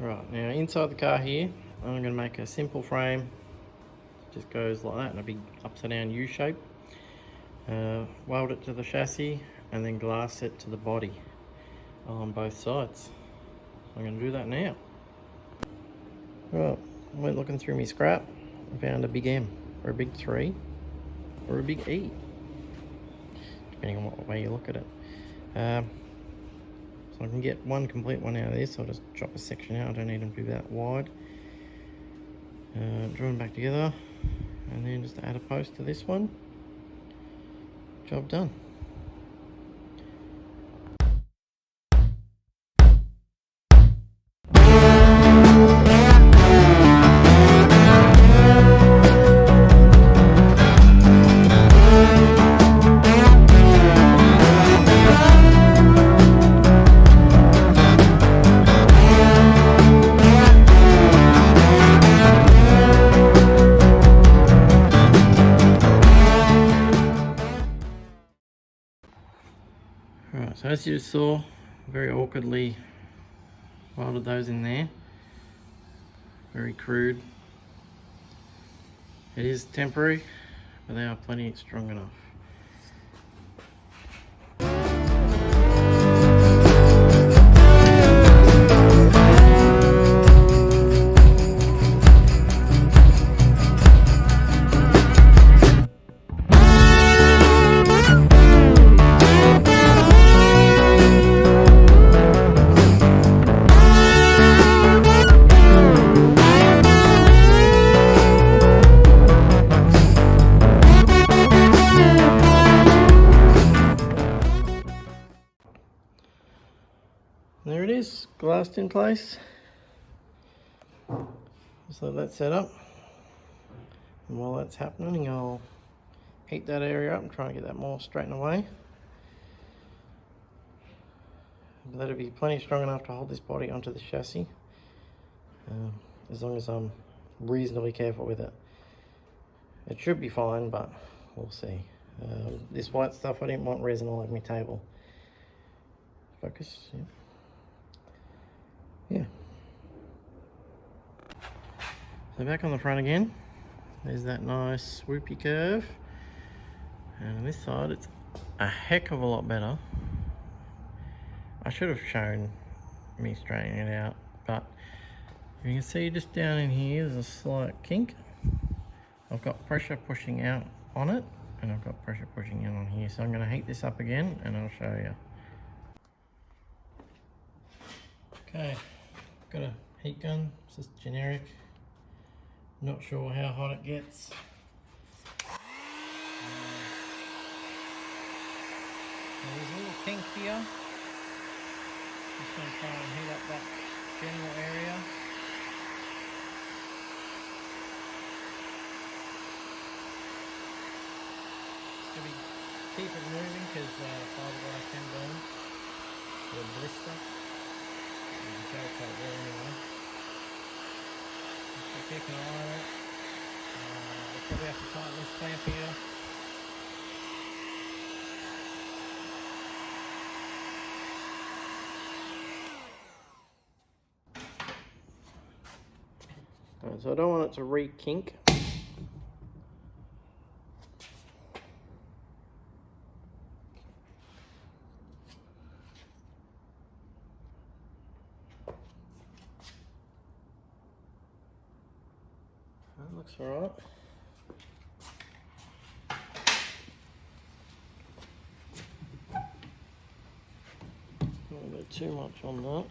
Right, now inside the car here, I'm going to make a simple frame. Just goes like that in a big upside down U shape. Weld it to the chassis and then glass it to the body on both sides. I'm going to do that now. Right, I went looking through my scrap and found a big M, or a big 3, or a big E, depending on what way you look at it. So I can get one complete one out of this. I'll just chop a section out. I don't need them to be that wide. Draw them back together, and then just add a post to this one. Job done. Right, so as you saw, very awkwardly welded those in there. Very crude. It is temporary, but they are plenty strong enough. There it is, glassed in place. Just let that set up. And while that's happening, I'll heat that area up and try and get that more straightened away. That'll be plenty strong enough to hold this body onto the chassis, as long as I'm reasonably careful with it. It should be fine, but we'll see. This white stuff, I didn't want resin all over my table. Focus, yeah. Yeah. So back on the front again, there's that nice swoopy curve, and on this side it's a heck of a lot better. I should have shown me straightening it out, but you can see just down in here there's a slight kink. I've got pressure pushing out on it, and I've got pressure pushing in on here, so I'm going to heat this up again and I'll show you. Okay, got a heat gun, it's just generic, not sure how hot it gets. There's a little kink here, just going to try and heat up that general area. Keep it moving because fiberglass can burn or blister. You can show quite well anyway. Just keep an eye on it. We'll probably have to tighten this clamp here. So I don't want it to re-kink. That looks alright. A little bit too much on that.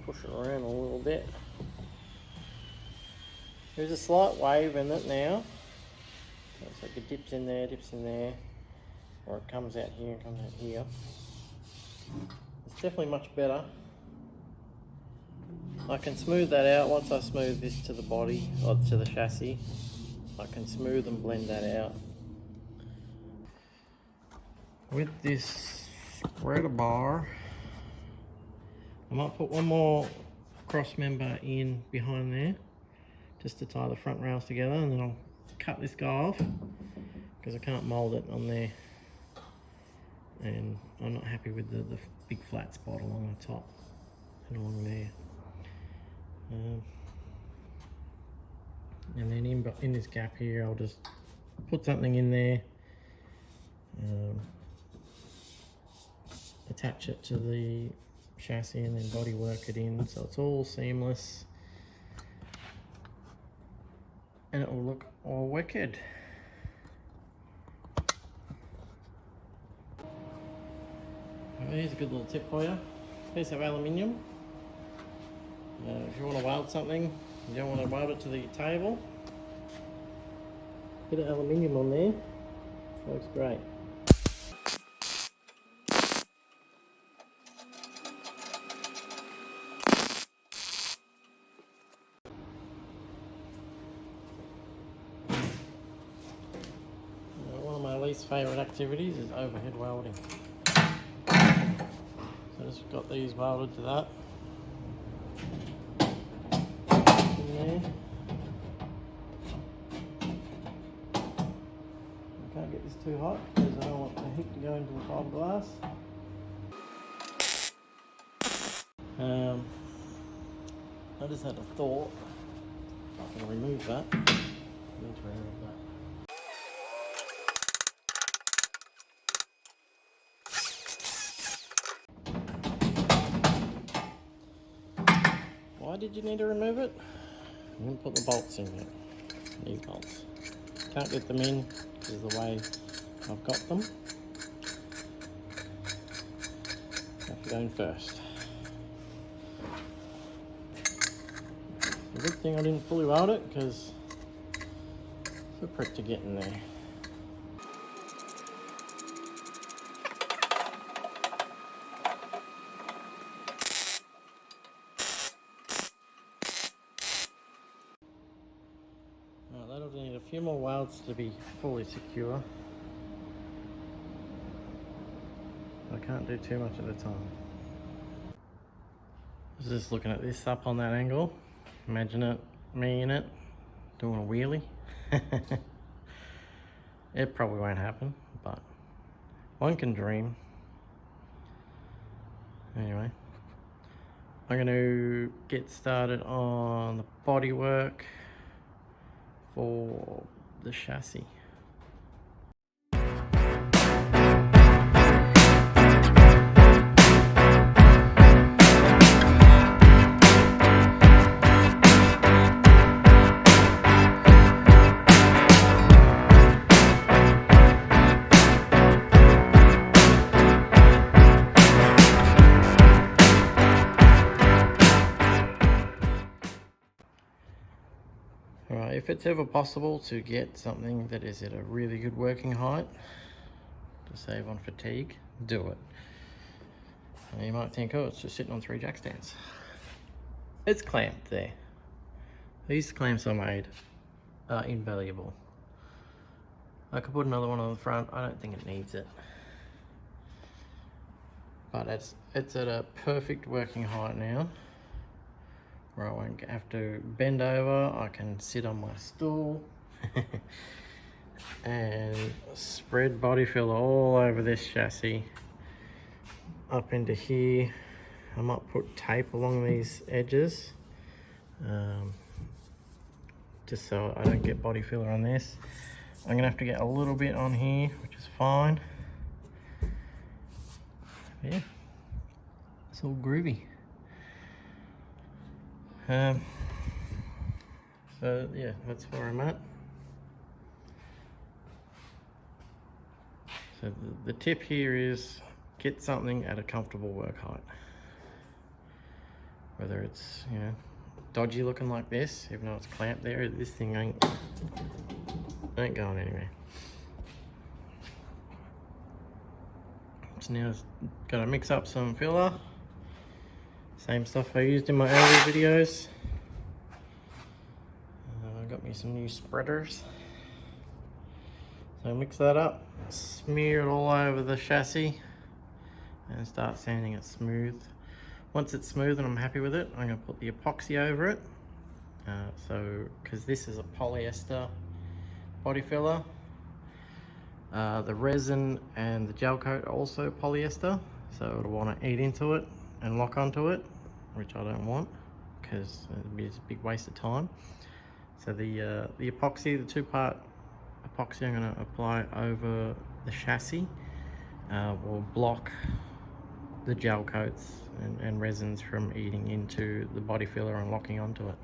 Push it around a little bit. There's a slight wave in it now. So it's like it dips in there, or it comes out here and comes out here. It's definitely much better. I can smooth that out once I smooth this to the body, or to the chassis. I can smooth and blend that out. With this spreader bar, I might put one more cross member in behind there just to tie the front rails together, and then I'll cut this guy off because I can't mold it on there, and I'm not happy with the big flat spot along the top and along there. And then in this gap here, I'll just put something in there, attach it to the chassis, and then body work it in so it's all seamless and it will look all wicked. Here's a good little tip for you. Piece of aluminium. If you want to weld something, you don't want to weld it to the table, bit of aluminium on there, works great. One of my least favourite activities is overhead welding. So I just got these welded to that. Can't get this too hot because I don't want the heat to go into the fiberglass. I just had a thought. I can remove that. I need to remove that. Why did you need to remove it? I didn't put the bolts in yet. These bolts. Can't get them in because of the way I've got them. Have to go in first. The good thing I didn't fully weld it because it's a prick to get in there. That'll need a few more welds to be fully secure. I can't do too much at a time. I was just looking at this up on that angle. Imagine it, me in it, doing a wheelie. It probably won't happen, but one can dream. Anyway, I'm going to get started on the bodywork for the chassis. Alright, if it's ever possible to get something that is at a really good working height to save on fatigue, do it. And you might think, oh, it's just sitting on 3 jack stands. It's clamped there. These clamps I made are invaluable. I could put another one on the front. I don't think it needs it. But it's at a perfect working height now, where I won't have to bend over. I can sit on my stool and spread body filler all over this chassis up into here. I might put tape along these edges just so I don't get body filler on this. I'm gonna have to get a little bit on here, which is fine. Yeah, it's all groovy. So yeah, that's where I'm at. So the tip here is get something at a comfortable work height. Whether it's, you know, dodgy looking like this, even though it's clamped there, this thing ain't going anywhere. So now I've got to mix up some filler. Same stuff I used in my earlier videos. I got me some new spreaders. So mix that up, smear it all over the chassis, and start sanding it smooth. Once it's smooth and I'm happy with it, I'm going to put the epoxy over it. Because this is a polyester body filler. The resin and the gel coat are also polyester, so it'll want to eat into it and lock onto it, which I don't want because it'd be a big waste of time. So the epoxy, the two-part epoxy I'm going to apply over the chassis will block the gel coats and resins from eating into the body filler and locking onto it.